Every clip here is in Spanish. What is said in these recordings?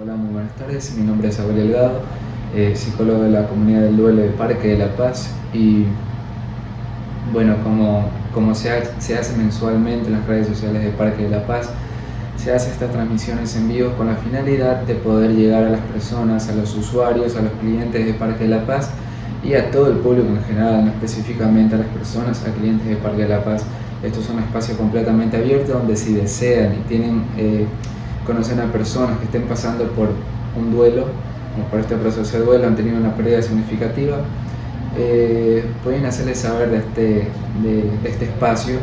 Hola, muy buenas tardes. Mi nombre es Abel Delgado, psicólogo de la comunidad del duelo de Parque de la Paz. Y bueno, como se hace mensualmente en las redes sociales de Parque de la Paz, se hace estas transmisiones en vivo con la finalidad de poder llegar a las personas, a los usuarios, a los clientes de Parque de la Paz y a todo el público en general, no específicamente a las personas, a clientes de Parque de la Paz. Esto es un espacio completamente abierto donde si desean y tienen conocen a personas que estén pasando por un duelo, o por este proceso de duelo, han tenido una pérdida significativa, pueden hacerles saber de este espacio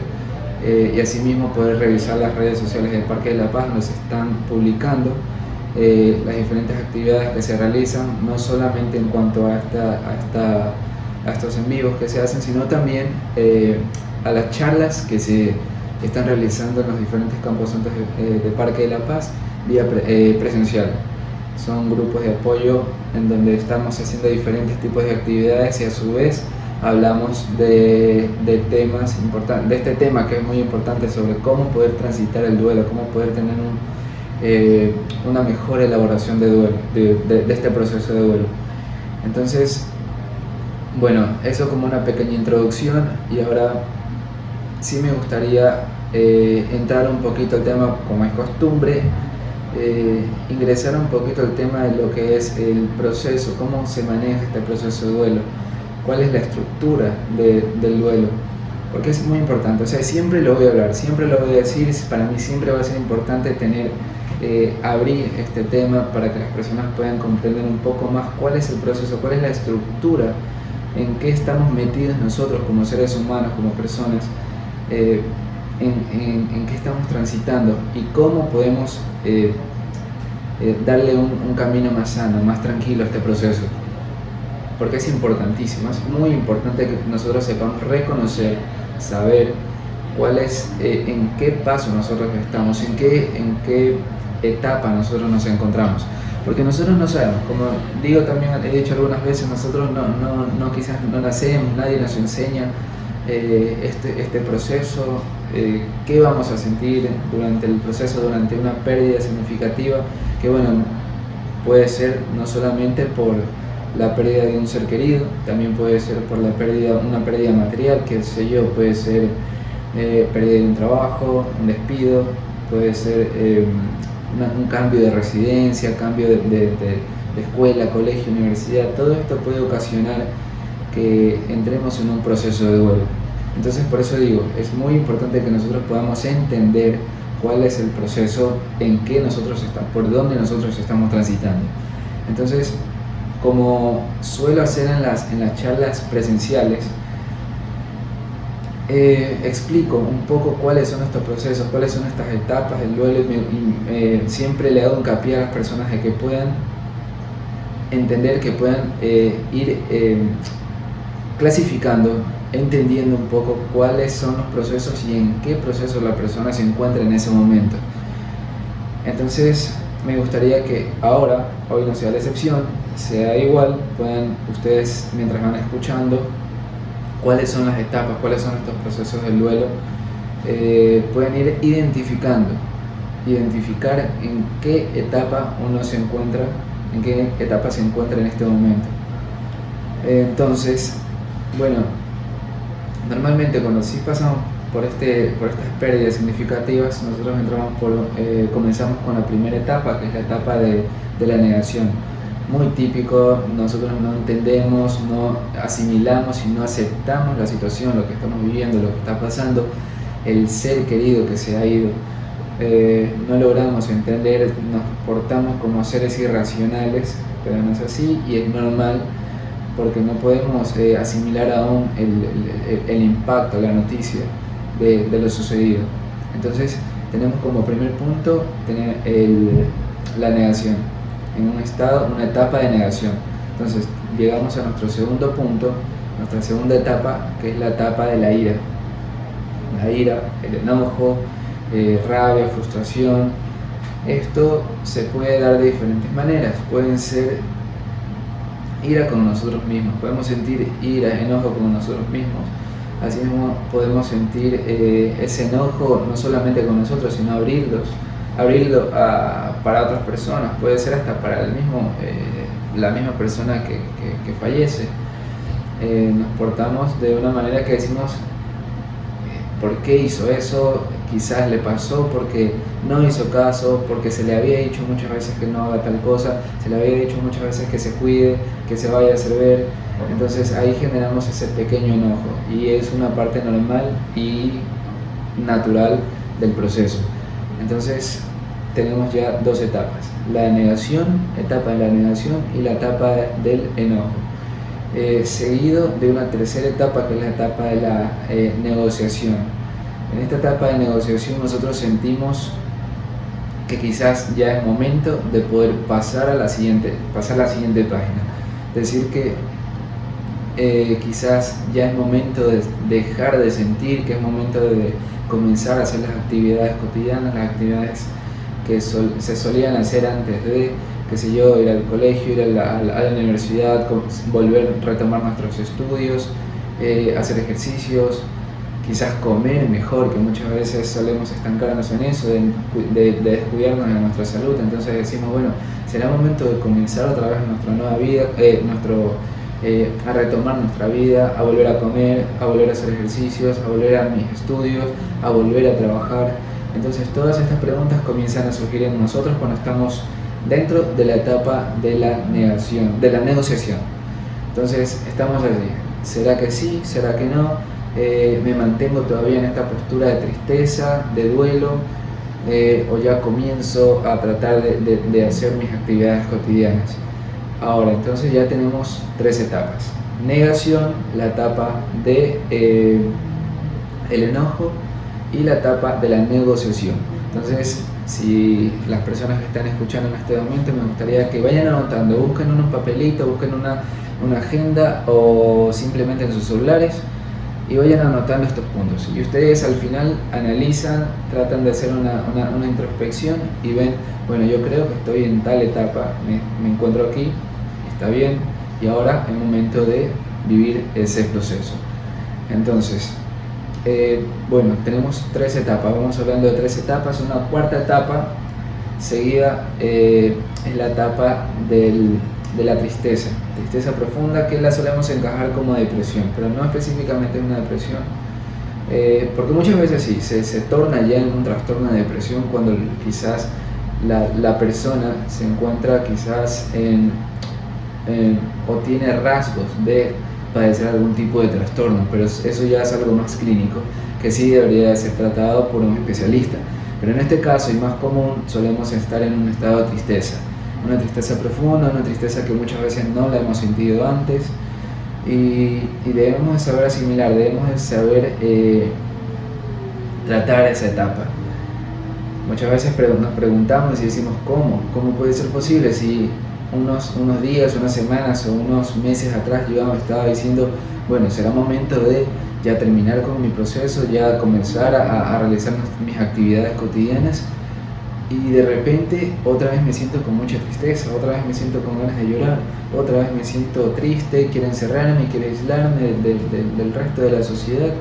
y asimismo poder revisar las redes sociales del Parque de la Paz, donde se están publicando las diferentes actividades que se realizan, no solamente en cuanto a estos en vivos que se hacen, sino también a las charlas que se están realizando en los diferentes camposantos de Parque de la Paz vía presencial. Son grupos de apoyo en donde estamos haciendo diferentes tipos de actividades y a su vez hablamos de temas importantes, de este tema que es muy importante sobre cómo poder transitar el duelo, cómo poder tener una mejor elaboración de duelo, de este proceso de duelo. Entonces, bueno, eso como una pequeña introducción, y ahora sí me gustaría entrar un poquito al tema, como es costumbre, ingresar un poquito al tema de lo que es el proceso, cómo se maneja este proceso de duelo, cuál es la estructura del duelo, porque es muy importante. O sea, siempre lo voy a hablar, siempre lo voy a decir, para mí siempre va a ser importante abrir este tema para que las personas puedan comprender un poco más cuál es el proceso, cuál es la estructura, en qué estamos metidos nosotros como seres humanos, como personas, en qué estamos transitando y cómo podemos darle un camino más sano, más tranquilo a este proceso, porque es importantísimo, es muy importante que nosotros sepamos reconocer, saber cuál es, en qué paso nosotros estamos, en qué etapa nosotros nos encontramos, porque nosotros no sabemos, como digo también, he dicho algunas veces, nosotros quizás no nacemos, nadie nos enseña este proceso, qué vamos a sentir durante el proceso, durante una pérdida significativa, que bueno, puede ser no solamente por la pérdida de un ser querido, también puede ser por una pérdida material, que sé yo, puede ser pérdida de un trabajo, un despido, puede ser un cambio de residencia, cambio de escuela, colegio, universidad. Todo esto puede ocasionar que entremos en un proceso de duelo. Entonces, por eso digo, es muy importante que nosotros podamos entender cuál es el proceso, por dónde nosotros estamos transitando. Entonces, como suelo hacer en las charlas presenciales, explico un poco cuáles son estos procesos, cuáles son estas etapas del duelo, y siempre le hago hincapié a las personas de que puedan entender, que puedan ir clasificando, entendiendo un poco cuáles son los procesos y en qué proceso la persona se encuentra en ese momento. Entonces, me gustaría que hoy no sea la excepción, sea igual, puedan ustedes, mientras van escuchando cuáles son las etapas, cuáles son estos procesos del duelo, pueden ir identificar en qué etapa uno se encuentra, en qué etapa se encuentra en este momento. Entonces, bueno, normalmente cuando sí pasamos por estas pérdidas significativas, nosotros comenzamos con la primera etapa, que es la etapa de la negación. Muy típico, nosotros no entendemos, no asimilamos y no aceptamos la situación, lo que estamos viviendo, lo que está pasando, el ser querido que se ha ido. No logramos entender, nos portamos como seres irracionales, pero no es así y es normal, porque no podemos asimilar aún el impacto, la noticia de lo sucedido. Entonces tenemos como primer punto tener la negación, en una etapa de negación. Entonces llegamos a nuestro segundo punto, nuestra segunda etapa, que es la etapa de la ira. La ira, el enojo, rabia, frustración. Esto se puede dar de diferentes maneras. Pueden ser ira con nosotros mismos, podemos sentir ira, enojo con nosotros mismos. Asimismo podemos sentir ese enojo no solamente con nosotros, sino abrirlos abrirlo para otras personas, puede ser hasta para la misma persona que fallece. Nos portamos de una manera que decimos, ¿por qué hizo eso? Quizás le pasó porque no hizo caso, porque se le había dicho muchas veces que no haga tal cosa, se le había dicho muchas veces que se cuide, que se vaya a hacer ver. Entonces ahí generamos ese pequeño enojo y es una parte normal y natural del proceso. Entonces tenemos ya dos etapas, la etapa de la negación y la etapa del enojo. Seguido de una tercera etapa que es la etapa de la negociación. En esta etapa de negociación nosotros sentimos que quizás ya es momento de poder pasar a la siguiente página. Decir que quizás ya es momento de dejar de sentir, que es momento de comenzar a hacer las actividades cotidianas, las actividades que se solían hacer antes de, qué sé yo, ir al colegio, ir a la universidad, volver a retomar nuestros estudios, hacer ejercicios, quizás comer mejor, que muchas veces solemos estancarnos en eso, de descuidarnos de nuestra salud. Entonces decimos, bueno, será momento de comenzar otra vez nuestra nueva vida, a retomar nuestra vida, a volver a comer, a volver a hacer ejercicios, a volver a mis estudios, a volver a trabajar. Entonces todas estas preguntas comienzan a surgir en nosotros cuando estamos dentro de la etapa de la negociación. Entonces estamos allí. ¿Será que sí? ¿Será que no? ¿Me mantengo todavía en esta postura de tristeza, de duelo? ¿O ya comienzo a tratar de hacer mis actividades cotidianas? Ahora, entonces ya tenemos tres etapas. Negación, la etapa de el enojo y la etapa de la negociación. Entonces, si las personas que están escuchando en este momento, me gustaría que vayan anotando, busquen un papelito, busquen una agenda o simplemente en sus celulares y vayan anotando estos puntos. Y ustedes al final analizan, tratan de hacer una introspección y ven, bueno, yo creo que estoy en tal etapa, me encuentro aquí, está bien, y ahora es momento de vivir ese proceso. Entonces, bueno, tenemos tres etapas, vamos hablando de tres etapas. Una cuarta etapa seguida es la etapa de la tristeza profunda, que la solemos encajar como depresión, pero no específicamente una depresión, porque muchas veces sí, se torna ya en un trastorno de depresión cuando quizás la persona se encuentra quizás o tiene rasgos de padecer algún tipo de trastorno, pero eso ya es algo más clínico, que sí debería de ser tratado por un especialista. Pero en este caso, y más común, solemos estar en un estado de tristeza, una tristeza profunda, una tristeza que muchas veces no la hemos sentido antes, y debemos de saber asimilar, debemos de saber tratar esa etapa. Muchas veces nos preguntamos y decimos, ¿cómo puede ser posible si unos días, unas semanas o unos meses atrás yo estaba diciendo, bueno, será momento de ya terminar con mi proceso, ya comenzar a realizar mis actividades cotidianas, y de repente otra vez me siento con mucha tristeza, otra vez me siento con ganas de llorar, otra vez me siento triste, quiero encerrarme, quiero aislarme del resto de la sociedad,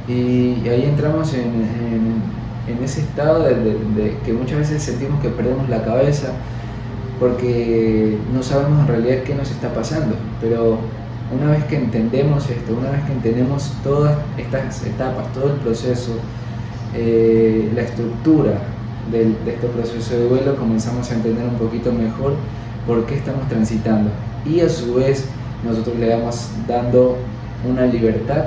y ahí entramos en ese estado de que muchas veces sentimos que perdemos la cabeza, porque no sabemos en realidad qué nos está pasando. Pero una vez que entendemos esto, una vez que entendemos todas estas etapas, todo el proceso, la estructura de este proceso de duelo, comenzamos a entender un poquito mejor por qué estamos transitando, y a su vez nosotros le vamos dando una libertad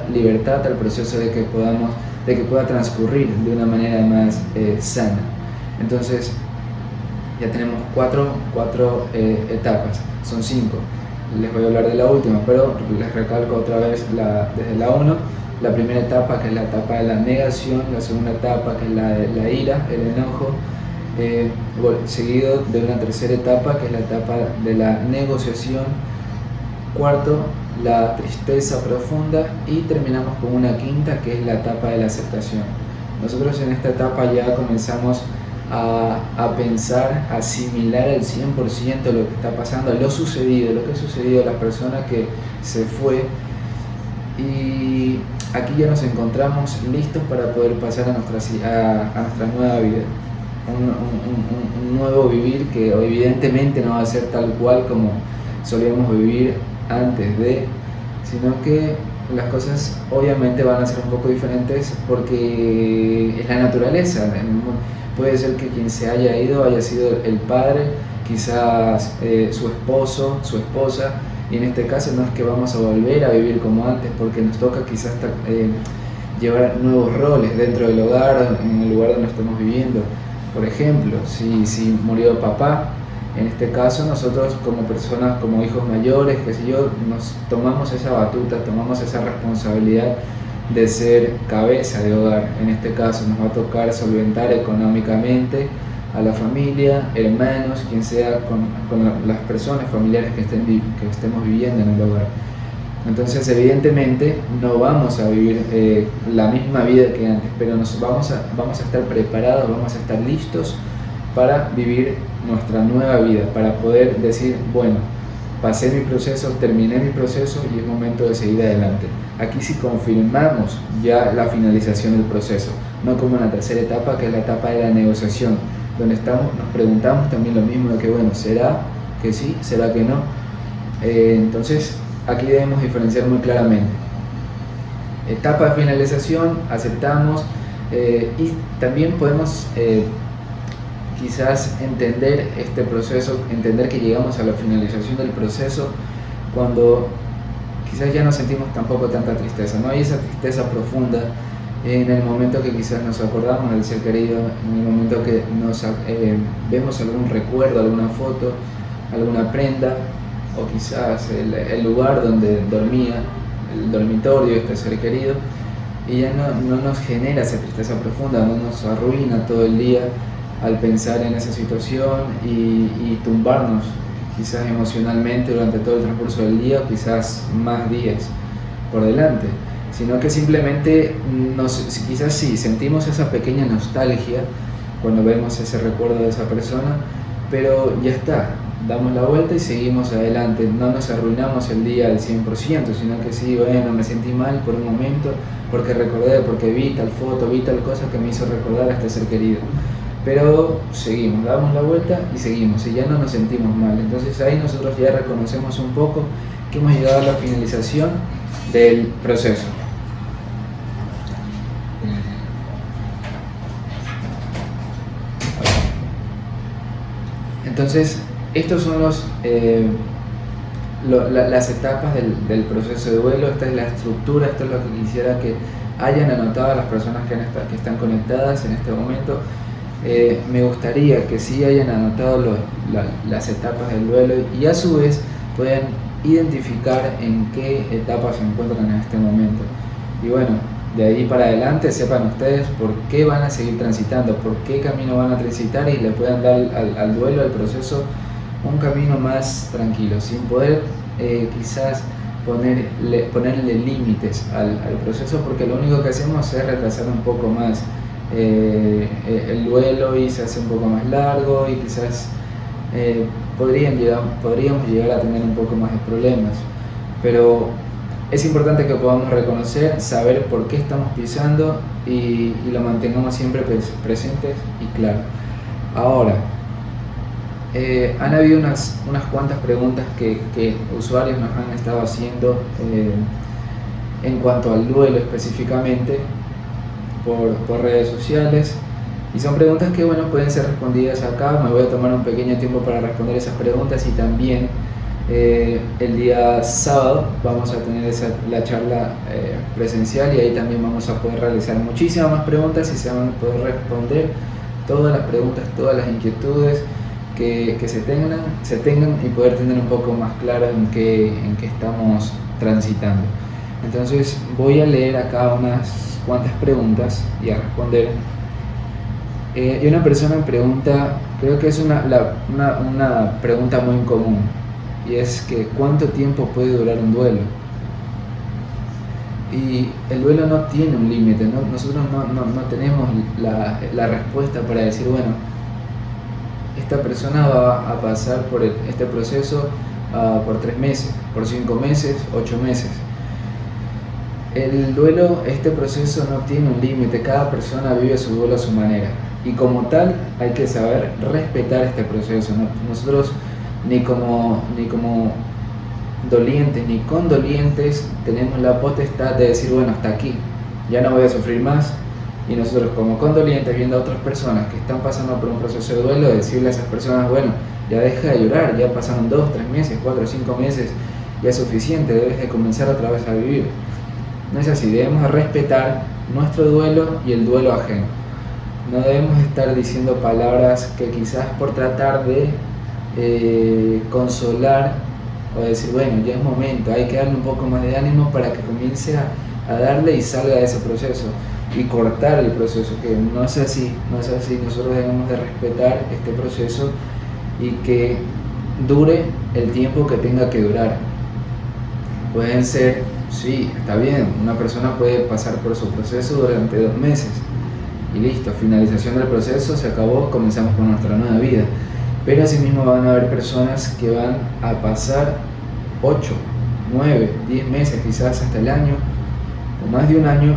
al proceso de que pueda transcurrir de una manera más sana. Entonces ya tenemos cuatro etapas, son 5. Les voy a hablar de la última, pero les recalco otra vez desde la 1, la primera etapa, que es la etapa de la negación, la segunda etapa, que es la de la ira, el enojo, seguido de una tercera etapa, que es la etapa de la negociación, cuarto, la tristeza profunda, y terminamos con una quinta, que es la etapa de la aceptación. Nosotros en esta etapa ya comenzamos a pensar, a asimilar al 100% lo que está pasando, lo que ha sucedido a la persona que se fue, y aquí ya nos encontramos listos para poder pasar a nuestra nueva vida. un nuevo vivir que evidentemente no va a ser tal cual como solíamos vivir antes de, sino que las cosas obviamente van a ser un poco diferentes porque es la naturaleza. Puede ser que quien se haya ido haya sido el padre, quizás su esposo, su esposa, y en este caso no es que vamos a volver a vivir como antes, porque nos toca quizás llevar nuevos roles dentro del hogar, en el lugar donde estamos viviendo. Por ejemplo, si murió papá, en este caso nosotros como personas, como hijos mayores, qué sé yo, nos tomamos esa batuta, tomamos esa responsabilidad de ser cabeza de hogar. En este caso nos va a tocar solventar económicamente a la familia, hermanos, quien sea, con las personas familiares que estemos viviendo en el hogar. Entonces evidentemente no vamos a vivir la misma vida que antes, pero vamos a estar preparados, vamos a estar listos para vivir nuestra nueva vida, para poder decir, bueno, pasé mi proceso, terminé mi proceso y es momento de seguir adelante. Aquí sí confirmamos ya la finalización del proceso, no como en la tercera etapa, que es la etapa de la negociación, donde nos preguntamos también lo mismo de que, bueno, ¿será que sí? ¿Será que no? Entonces, aquí debemos diferenciar muy claramente. Etapa de finalización, aceptamos y también podemos quizás entender este proceso, entender que llegamos a la finalización del proceso cuando quizás ya no sentimos tampoco tanta tristeza, no hay esa tristeza profunda en el momento que quizás nos acordamos del ser querido, en el momento que vemos algún recuerdo, alguna foto, alguna prenda, o quizás el lugar donde dormía, el dormitorio de este ser querido, y ya no nos genera esa tristeza profunda, no nos arruina todo el día al pensar en esa situación y tumbarnos quizás emocionalmente durante todo el transcurso del día, o quizás más días por delante, sino que simplemente quizás sí sentimos esa pequeña nostalgia cuando vemos ese recuerdo de esa persona, pero ya está, damos la vuelta y seguimos adelante, no nos arruinamos el día al 100%, sino que sí, bueno, me sentí mal por un momento porque recordé, porque vi tal foto, vi tal cosa que me hizo recordar a este ser querido, pero seguimos, damos la vuelta y seguimos, y ya no nos sentimos mal. Entonces ahí nosotros ya reconocemos un poco que hemos llegado a la finalización del proceso. Entonces, estos son las etapas del proceso de duelo. Esta es la estructura, esto es lo que quisiera que hayan anotado las personas que están conectadas en este momento. Me gustaría que sí hayan anotado las etapas del duelo y a su vez puedan identificar en qué etapa se encuentran en este momento. Y bueno, de ahí para adelante sepan ustedes por qué van a seguir transitando, por qué camino van a transitar, y le puedan dar al duelo, al proceso, un camino más tranquilo, sin poder quizás ponerle límites al proceso, porque lo único que hacemos es retrasar un poco más el duelo, y se hace un poco más largo, y quizás podríamos llegar a tener un poco más de problemas. Pero es importante que podamos reconocer, saber por qué estamos pisando y lo mantengamos siempre presentes y claro. Ahora, han habido unas cuantas preguntas que usuarios nos han estado haciendo en cuanto al duelo específicamente por redes sociales, y son preguntas que bueno, pueden ser respondidas acá. Me voy a tomar un pequeño tiempo para responder esas preguntas, y también el día sábado vamos a tener la charla presencial, y ahí también vamos a poder realizar muchísimas más preguntas y se van a poder responder todas las preguntas, todas las inquietudes que se tengan y poder tener un poco más claro en qué estamos transitando. Entonces voy a leer acá unas cuantas preguntas y a responder. Y una persona me pregunta, creo que es una pregunta muy común, y es que ¿cuánto tiempo puede durar un duelo? Y el duelo no tiene un límite, ¿no? Nosotros no tenemos la respuesta para decir, bueno, esta persona va a pasar por este proceso por 3 meses, por 5 meses, 8 meses. El duelo, este proceso no tiene un límite, cada persona vive su duelo a su manera y como tal hay que saber respetar este proceso. Nosotros ni como dolientes ni condolientes tenemos la potestad de decir, bueno, hasta aquí, ya no voy a sufrir más. Y nosotros como condolientes, viendo a otras personas que están pasando por un proceso de duelo, decirle a esas personas, bueno, ya deja de llorar, ya pasaron 2, 3 meses, 4, 5 meses, ya es suficiente, debes de comenzar otra vez a vivir. No es así, debemos respetar nuestro duelo y el duelo ajeno. No debemos estar diciendo palabras que quizás por tratar de consolar o decir, bueno, ya es momento, hay que darle un poco más de ánimo para que comience a darle y salga de ese proceso y cortar el proceso, que no es así, nosotros debemos de respetar este proceso y que dure el tiempo que tenga que durar. Pueden ser, sí, está bien, una persona puede pasar por su proceso durante 2 meses y listo, finalización del proceso, se acabó, comenzamos con nuestra nueva vida. Pero asimismo van a haber personas que van a pasar 8, 9, 10 meses, quizás hasta el año o más de un año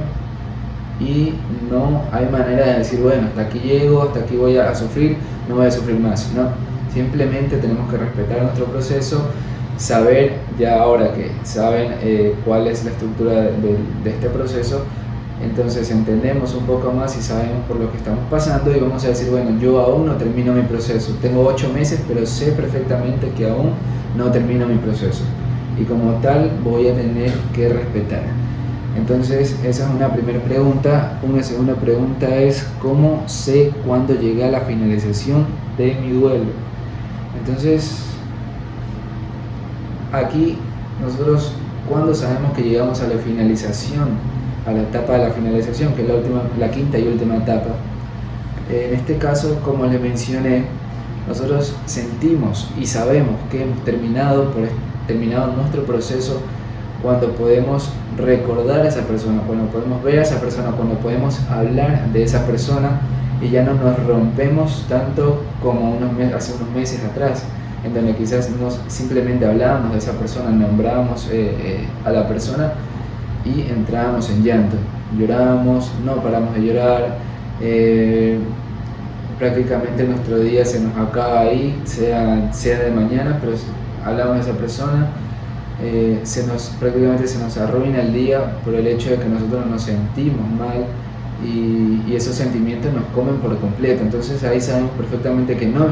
y no hay manera de decir, bueno, hasta aquí llego, hasta aquí voy a sufrir, no voy a sufrir más. No, simplemente tenemos que respetar nuestro proceso, saber, ya ahora que saben cuál es la estructura de este proceso, entonces entendemos un poco más y sabemos por lo que estamos pasando y vamos a decir, bueno, yo aún no termino mi proceso, tengo 8 meses, pero sé perfectamente que aún no termino mi proceso y como tal voy a tener que respetar. Entonces esa es una primera pregunta. Una segunda pregunta es, ¿cómo sé cuándo llegué a la finalización de mi duelo? Entonces aquí nosotros, ¿cuándo sabemos que llegamos a la finalización, a la etapa de la finalización, que es la quinta y última etapa? En este caso, como les mencioné, nosotros sentimos y sabemos que hemos terminado nuestro proceso cuando podemos recordar a esa persona, cuando podemos ver a esa persona, cuando podemos hablar de esa persona y ya no nos rompemos tanto como hace unos meses atrás, en donde quizás simplemente hablábamos de esa persona, nombrábamos a la persona y entrábamos en llanto, llorábamos, no paramos de llorar, prácticamente nuestro día se nos acaba ahí, sea de mañana, pero hablamos de esa persona, prácticamente se nos arruina el día por el hecho de que nosotros nos sentimos mal y esos sentimientos nos comen por completo. Entonces ahí sabemos perfectamente que no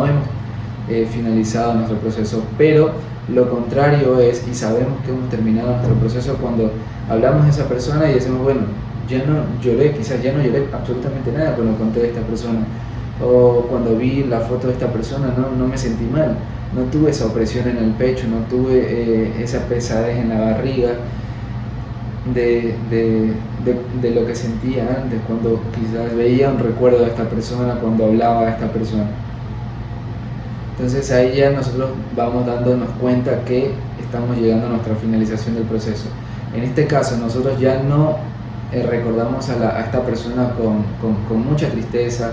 hemos finalizado nuestro proceso, pero lo contrario es, y sabemos que hemos terminado nuestro proceso cuando hablamos de esa persona y decimos, bueno, ya no lloré, quizás ya no lloré absolutamente nada cuando conté de esta persona, o cuando vi la foto de esta persona no me sentí mal, no tuve esa opresión en el pecho, no tuve esa pesadez en la barriga de lo que sentía antes, cuando quizás veía un recuerdo de esta persona, cuando hablaba de esta persona. Entonces ahí ya nosotros vamos dándonos cuenta que estamos llegando a nuestra finalización del proceso. En este caso nosotros ya no recordamos a esta persona con mucha tristeza,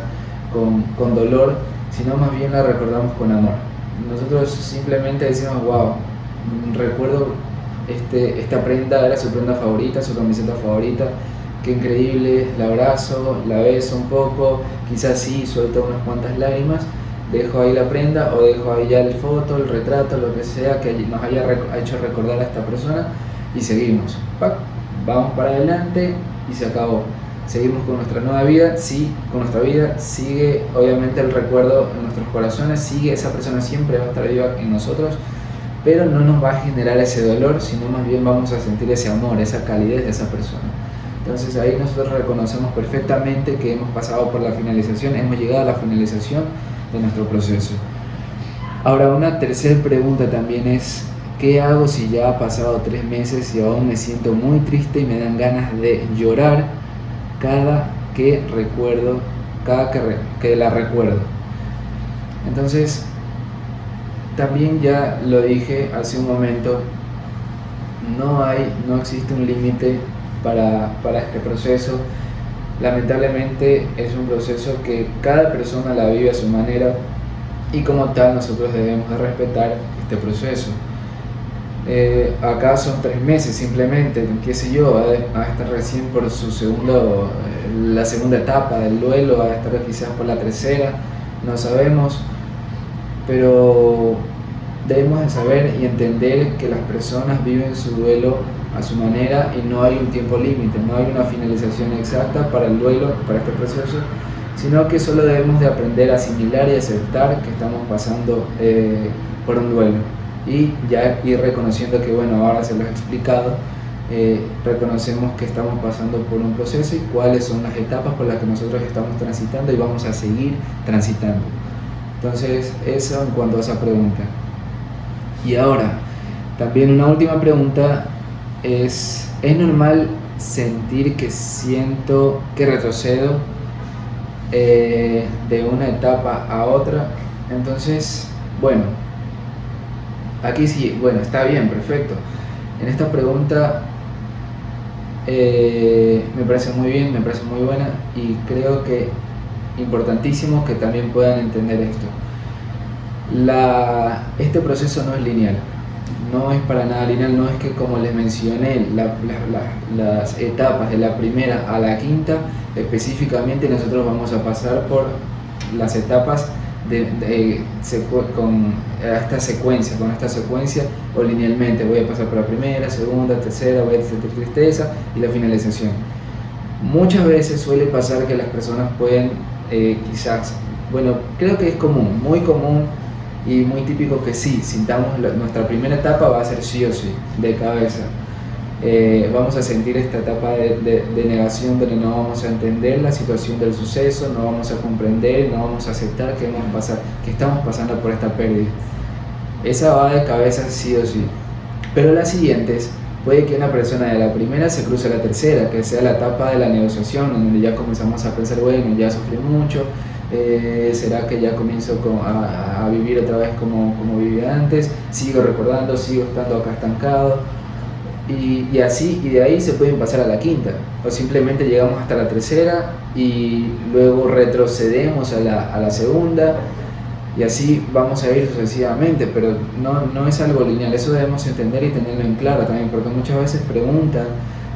con dolor, sino más bien la recordamos con amor. Nosotros simplemente decimos, wow, recuerdo esta prenda, era su prenda favorita, su camiseta favorita, qué increíble, la abrazo, la beso un poco, quizás sí suelto unas cuantas lágrimas, dejo ahí la prenda o dejo ahí ya la foto, el retrato, lo que sea que nos haya hecho recordar a esta persona y seguimos, vamos para adelante y se acabó. Seguimos con nuestra nueva vida, sí, con nuestra vida sigue obviamente el recuerdo en nuestros corazones, sigue, esa persona siempre va a estar viva en nosotros, pero no nos va a generar ese dolor, sino más bien vamos a sentir ese amor, esa calidez de esa persona. Entonces ahí nosotros reconocemos perfectamente que hemos pasado por la finalización, hemos llegado a la finalización de nuestro proceso. Ahora una tercera pregunta también es, ¿qué hago si ya ha pasado 3 meses y aún me siento muy triste y me dan ganas de llorar cada que la recuerdo? Entonces, también ya lo dije hace un momento, no existe un límite para este proceso. Lamentablemente es un proceso que cada persona la vive a su manera y como tal nosotros debemos de respetar este proceso. acá son 3 meses simplemente, qué sé yo, va a estar recién por su la segunda etapa del duelo, va a estar quizás por la tercera, no sabemos, pero debemos de saber y entender que las personas viven su duelo a su manera y no hay un tiempo límite, no hay una finalización exacta para el duelo, para este proceso, sino que solo debemos de aprender a asimilar y aceptar que estamos pasando por un duelo y ya ir reconociendo que, bueno, ahora se los he explicado, reconocemos que estamos pasando por un proceso y cuáles son las etapas por las que nosotros estamos transitando y vamos a seguir transitando. Entonces, eso en cuanto a esa pregunta. Y ahora, también una última pregunta ¿es normal sentir que siento que retrocedo de una etapa a otra? Entonces, bueno, aquí sí, bueno, está bien, perfecto. En esta pregunta me parece muy bien, me parece muy buena y creo que importantísimo que también puedan entender esto. Este proceso no es lineal, no es para nada lineal, no es que como les mencioné las etapas de la primera a la quinta, específicamente nosotros vamos a pasar por las etapas con esta secuencia o linealmente, voy a pasar por la primera, segunda, tercera, voy a sentir tristeza y la finalización. Muchas veces suele pasar que las personas pueden quizás, bueno, creo que es común, muy común y muy típico que sí, sintamos nuestra primera etapa va a ser sí o sí, de cabeza. Vamos a sentir esta etapa de negación donde no vamos a entender la situación del suceso, no vamos a comprender, no vamos a aceptar que estamos pasando por esta pérdida. Esa va de cabeza sí o sí. Pero las siguientes, puede que una persona de la primera se cruce a la tercera, que sea la etapa de la negociación, donde ya comenzamos a pensar, bueno, ya sufrí mucho, será que ya comienzo a vivir otra vez como vivía antes, sigo recordando, sigo estando acá estancado, y así, y de ahí se pueden pasar a la quinta, o simplemente llegamos hasta la tercera y luego retrocedemos a la segunda, y así vamos a ir sucesivamente, pero no es algo lineal, eso debemos entender y tenerlo en claro también, porque muchas veces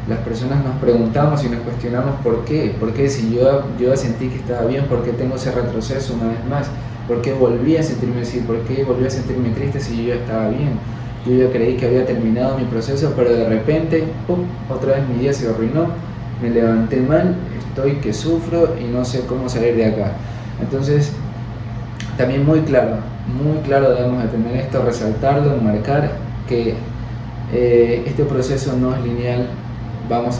las personas nos preguntamos y nos cuestionamos por qué si yo sentí que estaba bien, por qué tengo ese retroceso una vez más, por qué volví a sentirme así, por qué volví a sentirme triste si yo ya estaba bien, yo ya creí que había terminado mi proceso, pero de repente, ¡pum!, otra vez mi día se arruinó, me levanté mal, estoy que sufro y no sé cómo salir de acá. Entonces, también muy claro debemos de tener esto, resaltarlo, marcar que este proceso no es lineal,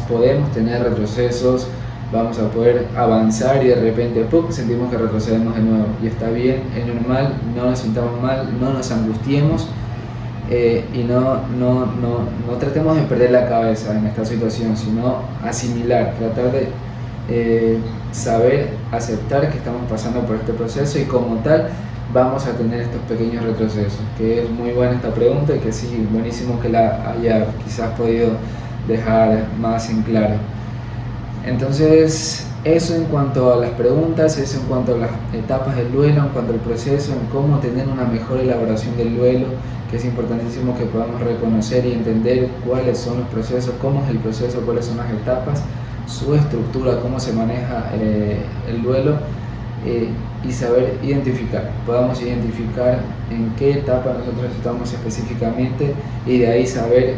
podemos tener retrocesos, vamos a poder avanzar y de repente sentimos que retrocedemos de nuevo y está bien, es normal, no nos sintamos mal, no nos angustiemos y no tratemos de perder la cabeza en esta situación, sino asimilar, tratar de saber aceptar que estamos pasando por este proceso y como tal vamos a tener estos pequeños retrocesos, que es muy buena esta pregunta y que sí, buenísimo que la haya quizás podido dejar más en claro. Entonces, eso en cuanto a las preguntas, eso en cuanto a las etapas del duelo, en cuanto al proceso, en cómo tener una mejor elaboración del duelo, que es importantísimo que podamos reconocer y entender cuáles son los procesos, cómo es el proceso, cuáles son las etapas, su estructura, cómo se maneja el duelo y saber podamos identificar en qué etapa nosotros estamos específicamente y de ahí saber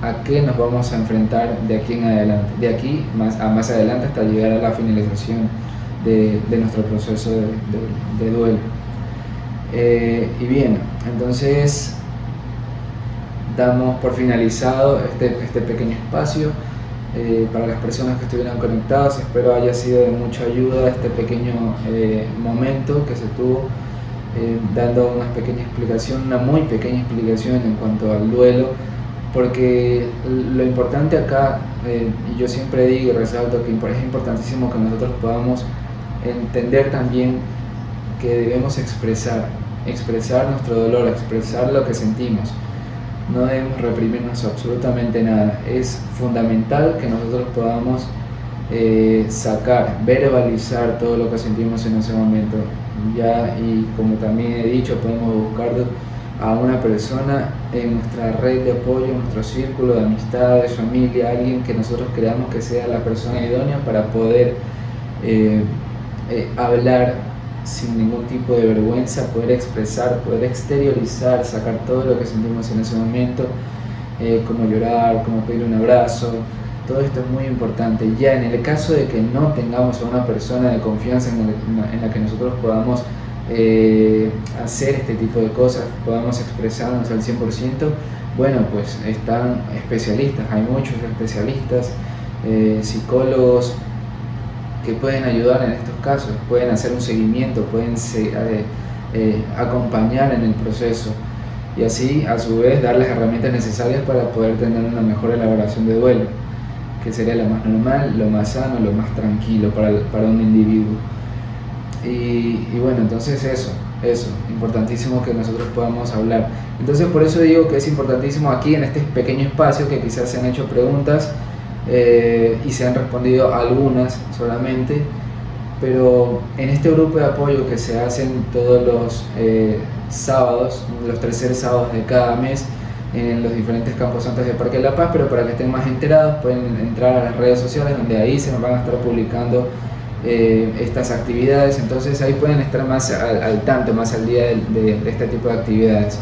a qué nos vamos a enfrentar de aquí en adelante, de aquí más adelante hasta llegar a la finalización de nuestro proceso de duelo. Y bien, entonces damos por finalizado este pequeño espacio. Para las personas que estuvieron conectadas, espero haya sido de mucha ayuda este pequeño momento que se tuvo dando una muy pequeña explicación en cuanto al duelo, porque lo importante acá, y yo siempre digo y resalto que es importantísimo que nosotros podamos entender también que debemos expresar nuestro dolor, expresar lo que sentimos. No debemos reprimirnos absolutamente nada. Es fundamental que nosotros podamos verbalizar todo lo que sentimos en ese momento. Y como también he dicho, podemos buscar a una persona en nuestra red de apoyo, en nuestro círculo de amistades, familia, alguien que nosotros creamos que sea la persona idónea para poder hablar sin ningún tipo de vergüenza, poder expresar, poder exteriorizar, sacar todo lo que sentimos en ese momento, como llorar, como pedir un abrazo. Todo esto es muy importante. Ya en el caso de que no tengamos a una persona de confianza en la que nosotros podamos hacer este tipo de cosas, podamos expresarnos al 100%, bueno, pues están especialistas, hay muchos especialistas, psicólogos que pueden ayudar en estos casos, pueden hacer un seguimiento, pueden acompañar en el proceso y así a su vez dar las herramientas necesarias para poder tener una mejor elaboración de duelo, que sería lo más normal, lo más sano, lo más tranquilo para un individuo. Y bueno, entonces eso, importantísimo que nosotros podamos hablar. Entonces por eso digo que es importantísimo aquí en este pequeño espacio que quizás se han hecho preguntas y se han respondido algunas solamente, pero en este grupo de apoyo que se hacen todos los sábados, los terceros sábados de cada mes, en los diferentes campos santos de Parque de la Paz, pero para que estén más enterados pueden entrar a las redes sociales donde ahí se van a estar publicando estas actividades, entonces ahí pueden estar más al tanto, más al día de este tipo de actividades.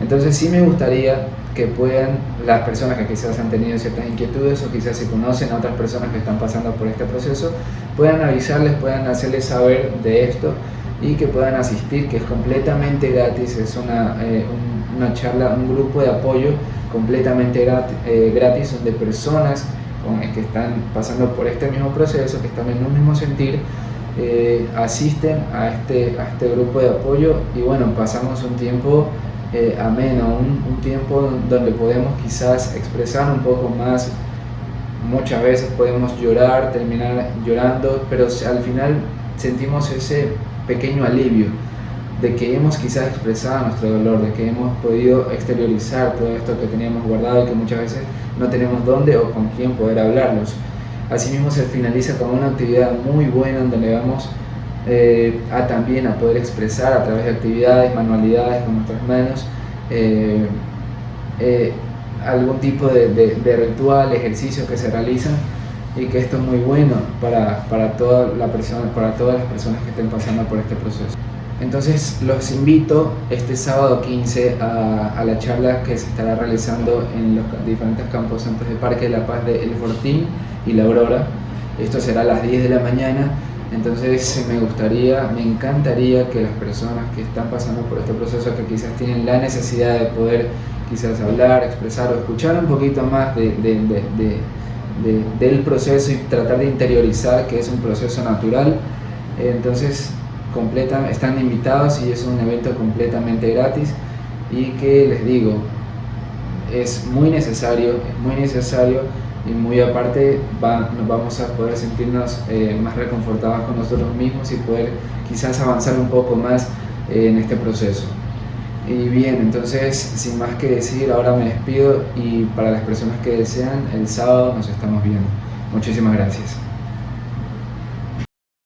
Entonces sí me gustaría que puedan, las personas que quizás han tenido ciertas inquietudes o quizás se conocen a otras personas que están pasando por este proceso, puedan avisarles, puedan hacerles saber de esto y que puedan asistir, que es completamente gratis, es una charla, un grupo de apoyo completamente gratis donde personas que están pasando por este mismo proceso, que están en un mismo sentir, asisten a este grupo de apoyo y bueno, pasamos un tiempo ameno, un tiempo donde podemos quizás expresar un poco más. Muchas veces podemos llorar, terminar llorando, pero al final sentimos ese pequeño alivio de que hemos quizás expresado nuestro dolor, de que hemos podido exteriorizar todo esto que teníamos guardado y que muchas veces no tenemos dónde o con quién poder hablarlos. Asimismo se finaliza con una actividad muy buena donde vamos también a poder expresar a través de actividades, manualidades con nuestras manos, algún tipo de ritual, ejercicios que se realizan y que esto es muy bueno para todas las personas que estén pasando por este proceso. Entonces los invito este sábado 15 a la charla que se estará realizando en los diferentes campos santos de Parque de la Paz de El Fortín y La Aurora. Esto será a las 10 de la mañana. Entonces me encantaría que las personas que están pasando por este proceso, que quizás tienen la necesidad de poder quizás hablar, expresar o escuchar un poquito más del proceso y tratar de interiorizar que es un proceso natural, entonces están invitados y es un evento completamente gratis y que les digo, es muy necesario y muy aparte nos vamos a poder sentirnos más reconfortados con nosotros mismos y poder quizás avanzar un poco más en este proceso. Y bien, entonces sin más que decir, ahora me despido y para las personas que desean, el sábado nos estamos viendo. Muchísimas gracias.